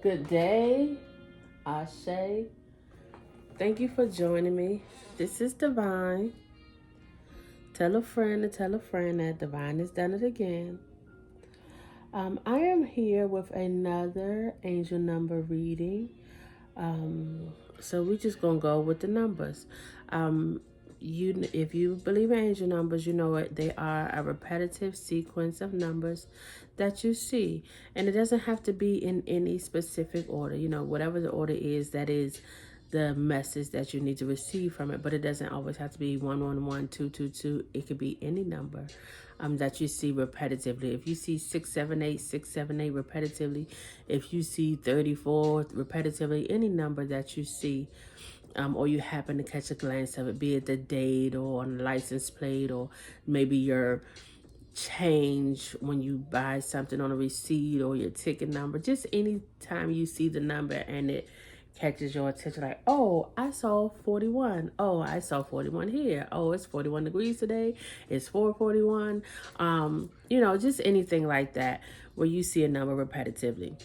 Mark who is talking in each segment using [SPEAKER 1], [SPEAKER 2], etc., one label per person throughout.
[SPEAKER 1] Good day, Shea. Thank you for joining me. This is Divine. Tell a friend to tell a friend that Divine has done it again. I am here with another angel number reading. So we're just gonna go with the numbers. If you believe in angel numbers, you know it. They are a repetitive sequence of numbers that you see, and it doesn't have to be in any specific order. Whatever the order is, that is the message that you need to receive from it. But it doesn't always have to be 111, 222. It could be any number that you see repetitively. If you see 678, 678 repetitively, if you see 34 repetitively, any number that you see, or you happen to catch a glance of it, be it the date or on the license plate, or maybe your change when you buy something on a receipt, or your ticket number, just any time you see the number and it catches your attention, like, oh, I saw 41. Oh, I saw 41 here. Oh, it's 41 degrees today. It's 441. Just anything like that where you see a number repetitively.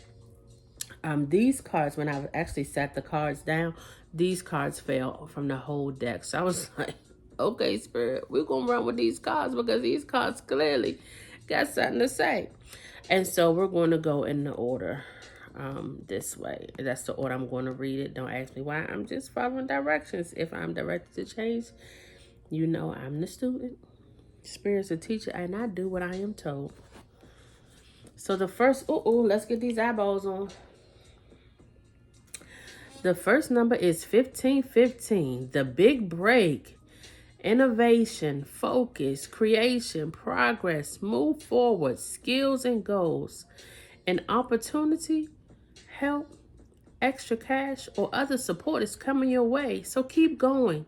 [SPEAKER 1] These cards, when I actually set the cards down, these cards fell from the whole deck. So I was like, okay, Spirit, we're going to run with these cards because these cards clearly got something to say. And so we're going to go in the order this way. That's the order I'm going to read it. Don't ask me why. I'm just following directions. If I'm directed to change, I'm the student. Spirit's a teacher, and I do what I am told. So the first, let's get these eyeballs on. The first number is 1515, the big break, innovation, focus, creation, progress, move forward, skills and goals, an opportunity, help, extra cash, or other support is coming your way. So keep going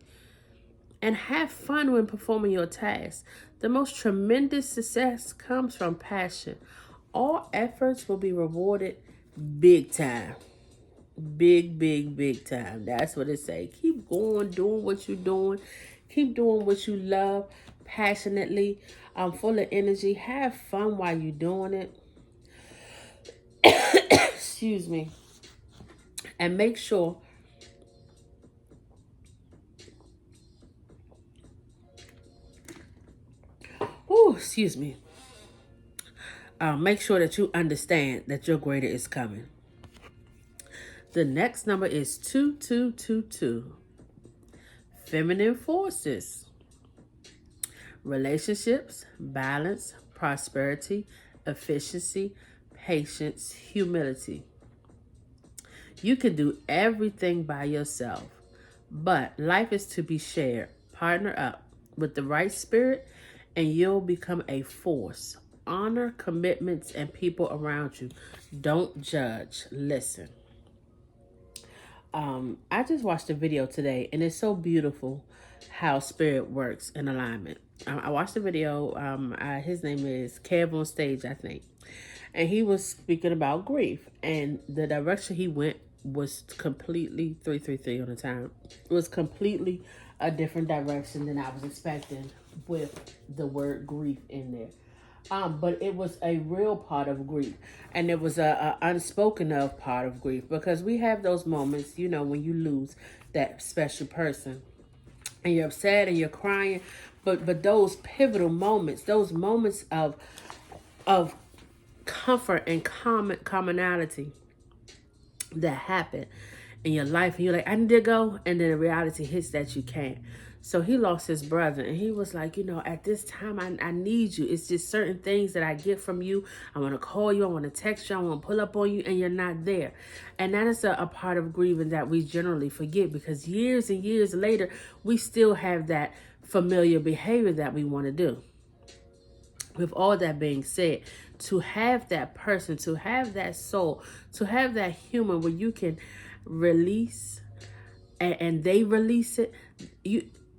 [SPEAKER 1] and have fun when performing your tasks. The most tremendous success comes from passion. All efforts will be rewarded big time. Big time. That's what it say. Keep going, doing what you're doing. Keep doing what you love passionately. Full of energy. Have fun while you're doing it. Excuse me. And make sure excuse me. Make sure that you understand that your greater is coming. The next number is 2222. Feminine forces. Relationships, balance, prosperity, efficiency, patience, humility. You can do everything by yourself, but life is to be shared. Partner up with the right spirit and you'll become a force. Honor commitments and people around you. Don't judge. Listen. I just watched a video today, and it's so beautiful how spirit works in alignment. I watched the video. His name is Kev on Stage, I think. And he was speaking about grief. And the direction he went was completely 333 on the time. It was completely a different direction than I was expecting with the word grief in there. But it was a real part of grief, and it was a unspoken of part of grief, because we have those moments, when you lose that special person, and you're upset and you're crying, but those pivotal moments, those moments of comfort and commonality that happen in your life, and you're like, I need to go, and then the reality hits that you can't. So he lost his brother, and he was like, at this time, I need you. It's just certain things that I get from you. I want to call you. I want to text you. I want to pull up on you, and you're not there. And that is a part of grieving that we generally forget, because years and years later, we still have that familiar behavior that we want to do. With all that being said, to have that person, to have that soul, to have that human where you can release and they release it,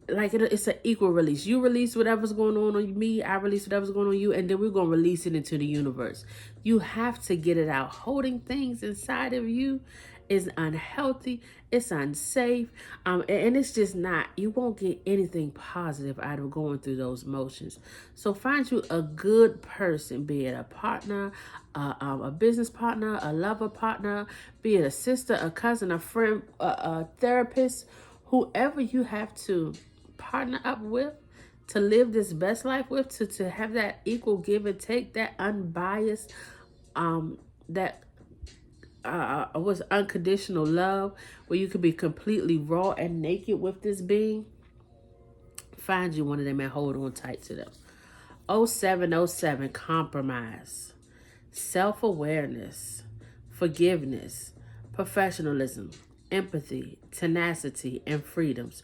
[SPEAKER 1] it's an equal release. You release whatever's going on me, I release whatever's going on you, and then we're going to release it into the universe. You have to get it out. Holding things inside of you It's unhealthy. It's unsafe. And it's just not, you won't get anything positive out of going through those motions. So find you a good person, be it a partner, a business partner, a lover partner, be it a sister, a cousin, a friend, a therapist, whoever you have to partner up with to live this best life with, to have that equal give and take, that unbiased, that was unconditional love, where you could be completely raw and naked with this being. Find you one of them and hold on tight to them. 0707, compromise, self-awareness, forgiveness, professionalism, empathy, tenacity, and freedoms.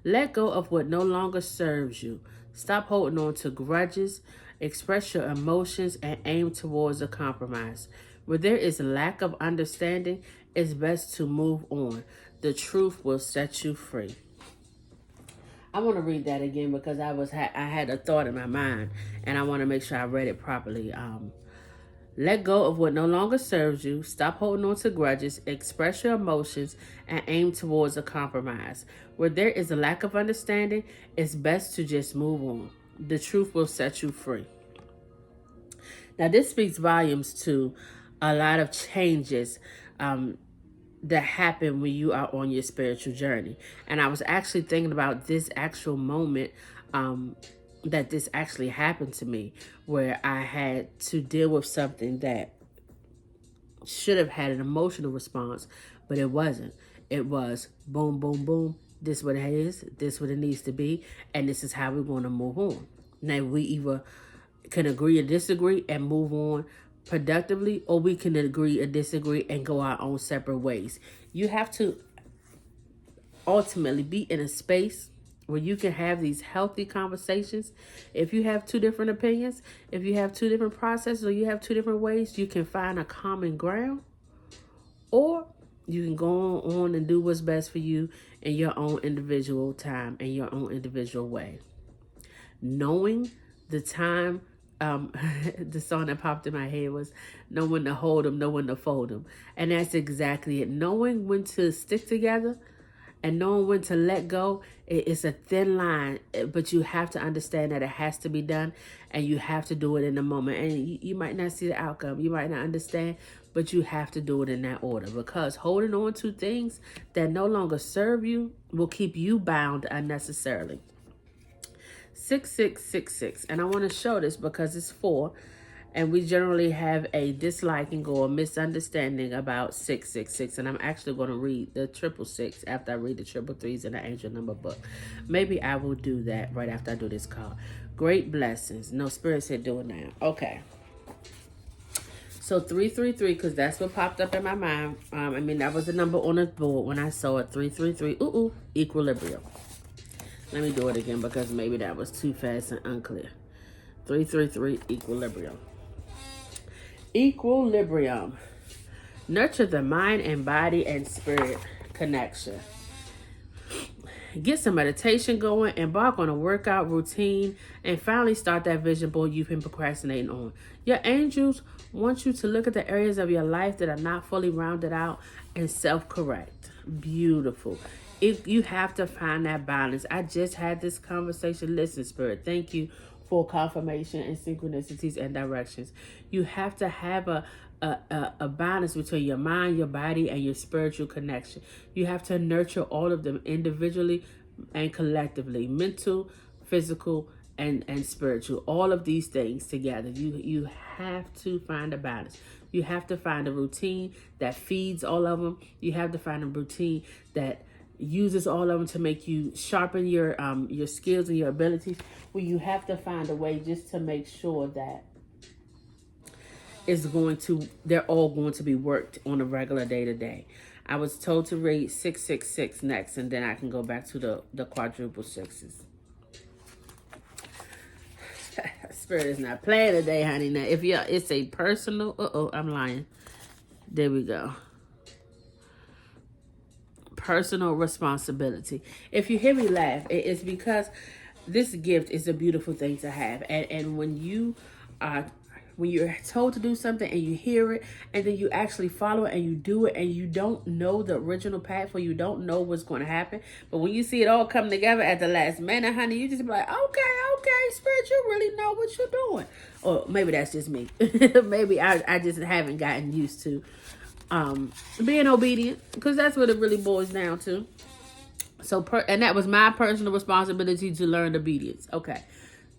[SPEAKER 1] Let go of what no longer serves you. Stop holding on to grudges. Express your emotions and aim towards a compromise. Where there is lack of understanding, it's best to move on. The truth will set you free. I want to read that again because I had a thought in my mind, and I want to make sure I read it properly. Let go of what no longer serves you. Stop holding on to grudges. Express your emotions and aim towards a compromise. Where there is a lack of understanding, it's best to just move on. The truth will set you free. Now, this speaks volumes to a lot of changes that happen when you are on your spiritual journey. And I was actually thinking about this actual moment that this actually happened to me, where I had to deal with something that should have had an emotional response, but it wasn't. It was boom, boom, boom. This what it is. This what it needs to be. And this is how we're going to move on. Now, we either can agree or disagree and move on productively, or we can agree or disagree and go our own separate ways. You have to ultimately be in a space where you can have these healthy conversations. If you have two different opinions, if you have two different processes, or you have two different ways, you can find a common ground, or you can go on and do what's best for you in your own individual time and your own individual way. Knowing the time, the song that popped in my head was know when to hold them, know when to fold them. And that's exactly it. Knowing when to stick together and knowing when to let go, it's a thin line, but you have to understand that it has to be done, and you have to do it in the moment. And you might not see the outcome, you might not understand, but you have to do it in that order, because holding on to things that no longer serve you will keep you bound unnecessarily. 6666, and I want to show this because it's 4, and we generally have a disliking or a misunderstanding about 666, and I'm actually going to read the 666 after I read the 333s in the angel number book. Maybe I will do that right after I do this call. Great blessings. No, Spirit said do it now. Okay. So 333, because that's what popped up in my mind. That was the number on the board when I saw it. 333. Equilibrium. Let me do it again because maybe that was too fast and unclear. 333, equilibrium. Equilibrium. Nurture the mind and body and spirit connection. Get some meditation going, embark on a workout routine, and finally start that vision board you've been procrastinating on. Your angels want you to look at the areas of your life that are not fully rounded out and self-correct. Beautiful. You have to find that balance. I just had this conversation. Listen, Spirit, thank you for confirmation and synchronicities and directions. You have to have a balance between your mind, your body, and your spiritual connection. You have to nurture all of them individually and collectively, mental, physical, and spiritual. All of these things together. You have to find a balance. You have to find a routine that feeds all of them. You have to find a routine that uses all of them to make you sharpen your skills and your abilities. Well, you have to find a way just to make sure that they're all going to be worked on a regular day to day. I was told to read 666 next, and then I can go back to the quadruple sixes. Spirit is not playing today, honey. Now, if it's a personal, I'm lying. There we go. Personal responsibility. If you hear me laugh, it's because this gift is a beautiful thing to have. And when you are when you're told to do something and you hear it and then you actually follow it and you do it and you don't know the original path or you don't know what's going to happen. But when you see it all come together at the last minute, honey, you just be like, okay, Spirit, you really know what you're doing. Or maybe that's just me. Maybe I just haven't gotten used to being obedient, because that's what it really boils down to. So, and that was my personal responsibility to learn obedience. Okay.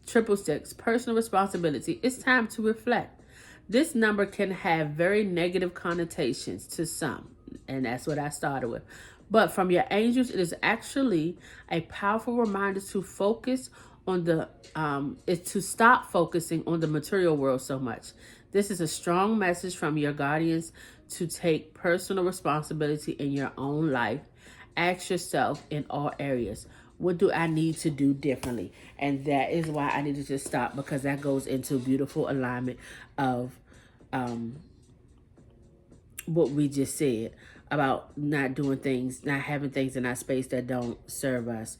[SPEAKER 1] 666, personal responsibility. It's time to reflect. This number can have very negative connotations to some, and that's what I started with. But from your angels, it is actually a powerful reminder to focus on is to stop focusing on the material world so much. This is a strong message from your guardians to take personal responsibility in your own life. Ask yourself in all areas, what do I need to do differently? And that is why I needed to stop, because that goes into beautiful alignment of what we just said about not doing things, not having things in our space that don't serve us.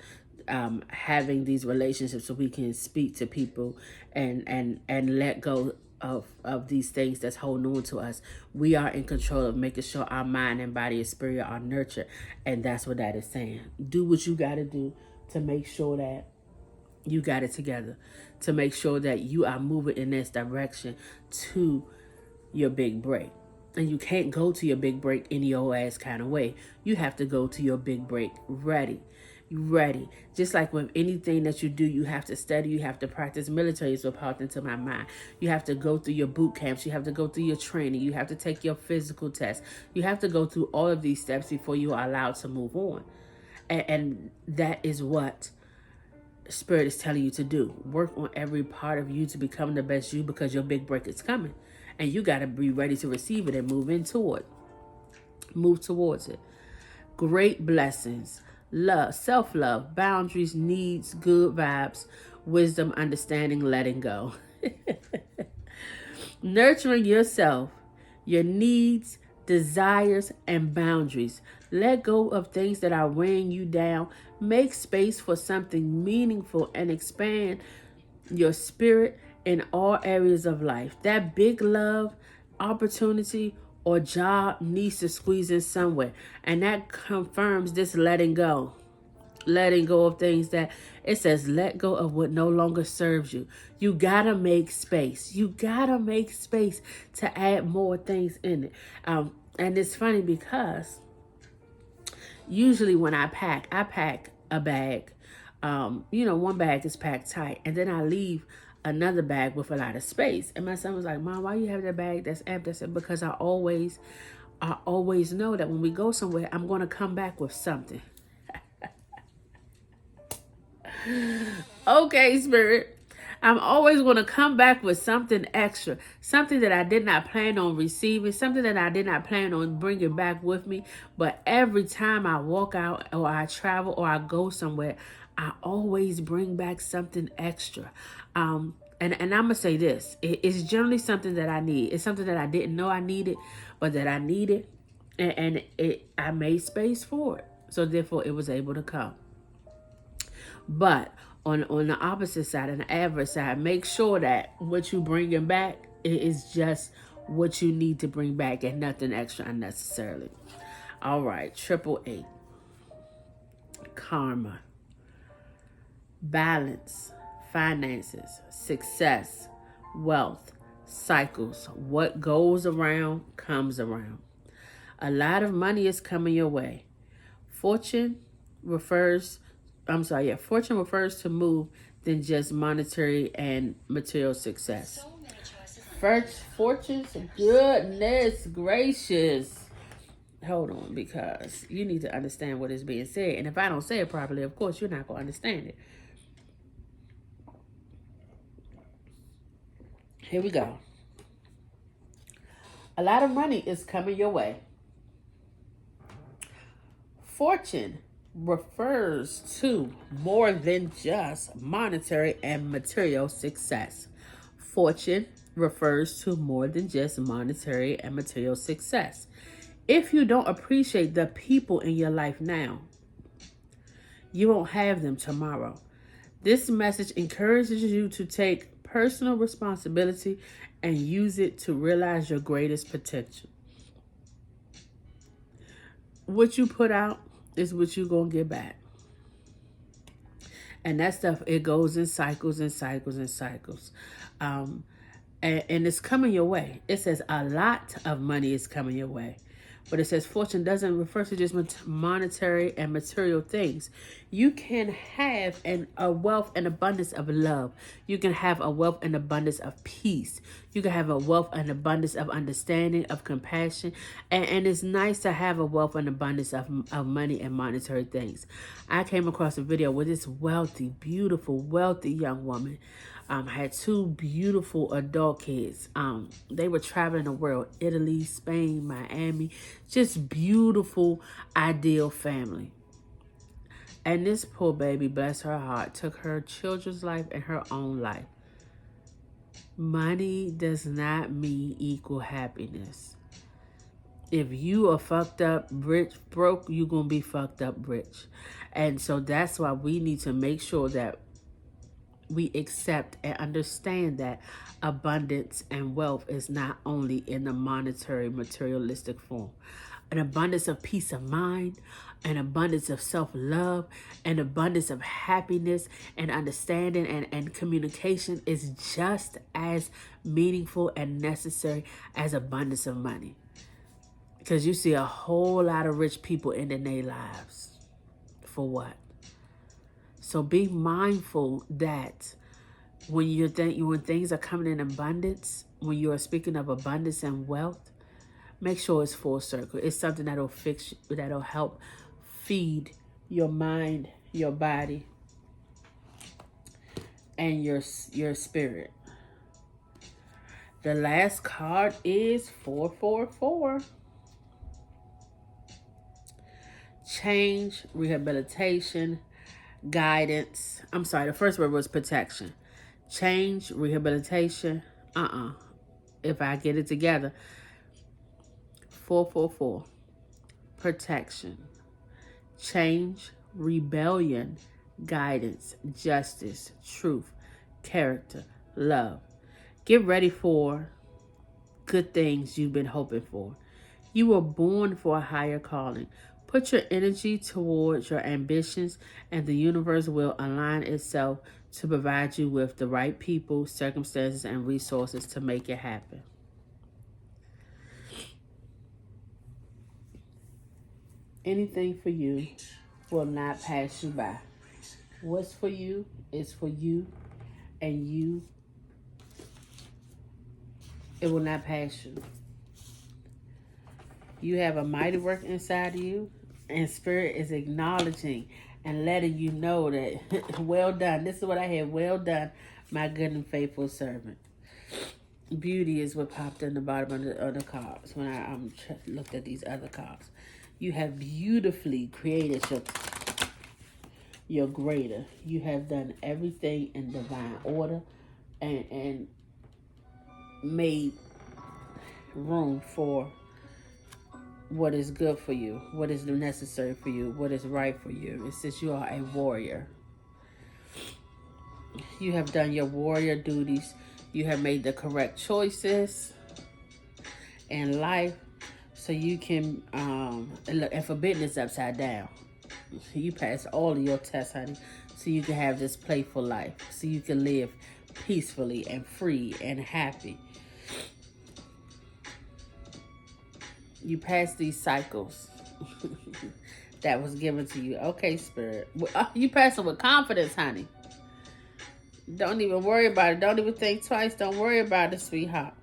[SPEAKER 1] Having these relationships so we can speak to people and let go of these things that's holding on to us. We are in control of making sure our mind and body and spirit are nurtured. And that's what that is saying. Do what you got to do to make sure that you got it together, to make sure that you are moving in this direction to your big break. And you can't go to your big break any old ass kind of way. You have to go to your big break ready. Just like with anything that you do, you have to study, you have to practice. Military is what popped into my mind. You have to go through your boot camps, you have to go through your training, you have to take your physical test. You have to go through all of these steps before you are allowed to move on. And that is what Spirit is telling you to do. Work on every part of you to become the best you, because your big break is coming. And you got to be ready to receive it and move towards it. Great blessings. Love, self-love, boundaries, needs, good vibes, wisdom, understanding, letting go. Nurturing yourself, your needs, desires, and boundaries. Let go of things that are weighing you down. Make space for something meaningful and expand your spirit in all areas of life. That big love, opportunity, or job needs to squeeze in somewhere. And that confirms this letting go. Letting go of things that it says, let go of what no longer serves you. You gotta make space. You gotta make space to add more things in it. And it's funny because usually when I pack a bag. One bag is packed tight, and then I leave another bag with a lot of space. And my son was like, Mom, why you have that bag that's empty? I said, because I always know that when we go somewhere, I'm going to come back with something. Okay, Spirit. I'm always going to come back with something extra, something that I did not plan on receiving, something that I did not plan on bringing back with me. But every time I walk out or I travel or I go somewhere, I always bring back something extra. And I'm going to say this. It's generally something that I need. It's something that I didn't know I needed, but that I needed. And I made space for it. So therefore, it was able to come. But on the opposite side and the adverse side, make sure that what you bringing back is just what you need to bring back and nothing extra unnecessarily. All right, 888. Karma. Balance, finances, success, wealth, cycles. What goes around comes around. A lot of money is coming your way. Fortune refers to move than just monetary and material success. Fortune's goodness gracious. Hold on, because you need to understand what is being said. And if I don't say it properly, of course, you're not going to understand it. Here we go. A lot of money is coming your way. Fortune refers to more than just monetary and material success. Fortune refers to more than just monetary and material success. If you don't appreciate the people in your life now, you won't have them tomorrow. This message encourages you to take personal responsibility and use it to realize your greatest potential. What you put out is what you're going to get back. And that stuff, it goes in cycles and cycles and cycles. And it's coming your way. It says a lot of money is coming your way. But it says fortune doesn't refer to just monetary and material things. You can have a wealth and abundance of love. You can have a wealth and abundance of peace. You can have a wealth and abundance of understanding, of compassion. And it's nice to have a wealth and abundance of money and monetary things. I came across a video with this wealthy, beautiful, wealthy young woman. Had two beautiful adult kids. They were traveling the world, Italy, Spain, Miami, just beautiful, ideal family. And this poor baby, bless her heart, took her children's life and her own life. Money does not mean equal happiness. If you are fucked up rich, broke, you're going to be fucked up rich. And so that's why we need to make sure that we accept and understand that abundance and wealth is not only in the monetary, materialistic form. An abundance of peace of mind, an abundance of self-love, an abundance of happiness and understanding and communication is just as meaningful and necessary as abundance of money. Because you see a whole lot of rich people ending their lives. For what? So be mindful that when things are coming in abundance, when you are speaking of abundance and wealth, make sure it's full circle. It's something that'll help feed your mind, your body, and your spirit. The last card is 444. Change, rehabilitation, guidance. I'm sorry, the first word was protection. Change, rehabilitation. If I get it together. 444. Protection. Change, rebellion, guidance, justice, truth, character, love. Get ready for good things you've been hoping for. You were born for a higher calling. Put your energy towards your ambitions, and the universe will align itself to provide you with the right people, circumstances, and resources to make it happen. Anything for you will not pass you by. What's for you is for you, and it will not pass you. You have a mighty work inside of you, and Spirit is acknowledging and letting you know that, well done. This is what I had. Well done, my good and faithful servant. Beauty is what popped in the bottom of the cards when I looked at these other cards. You have beautifully created your greater. You have done everything in divine order and made room for what is good for you, what is necessary for you, what is right for you. It says you are a warrior. You have done your warrior duties. You have made the correct choices in life, so you can, and forbidden is upside down. You pass all of your tests, honey, so you can have this playful life, so you can live peacefully and free and happy. You pass these cycles that was given to you. Okay, Spirit. You pass them with confidence, honey. Don't even worry about it. Don't even think twice. Don't worry about it, sweetheart.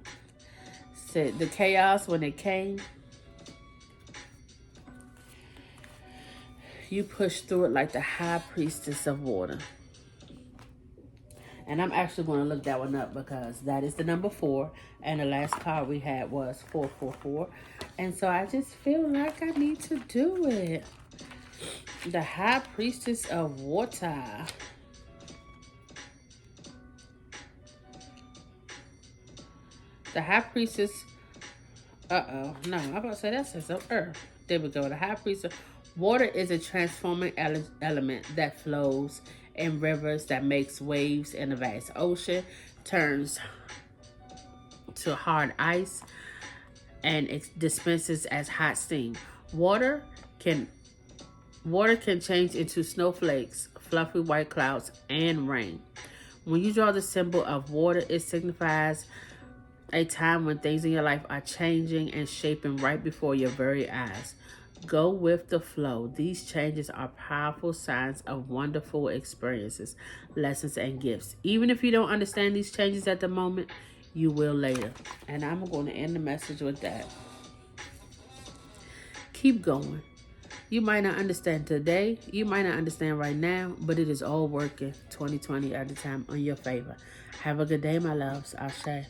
[SPEAKER 1] Said the chaos when it came, you pushed through it like the high priestess of water. And I'm actually going to look that one up because that is the number 4. And the last card we had was 444. And so I just feel like I need to do it. The high priestess of water. The high priestess. No, I'm about to say that says of earth. There we go. The high priestess. Water is a transforming element that flows in rivers, that makes waves in the vast ocean, turns to hard ice, and it dispenses as hot steam. Water can Water can change into snowflakes, fluffy white clouds, and rain. When you draw the symbol of water, it signifies a time when things in your life are changing and shaping right before your very eyes. Go with the flow. These changes are powerful signs of wonderful experiences, lessons, and gifts. Even if you don't understand these changes at the moment, you will later. And I'm going to end the message with that. Keep going. You might not understand today, you might not understand right now, but it is all working 2020 at a time on your favor. Have a good day, my loves. I'll say.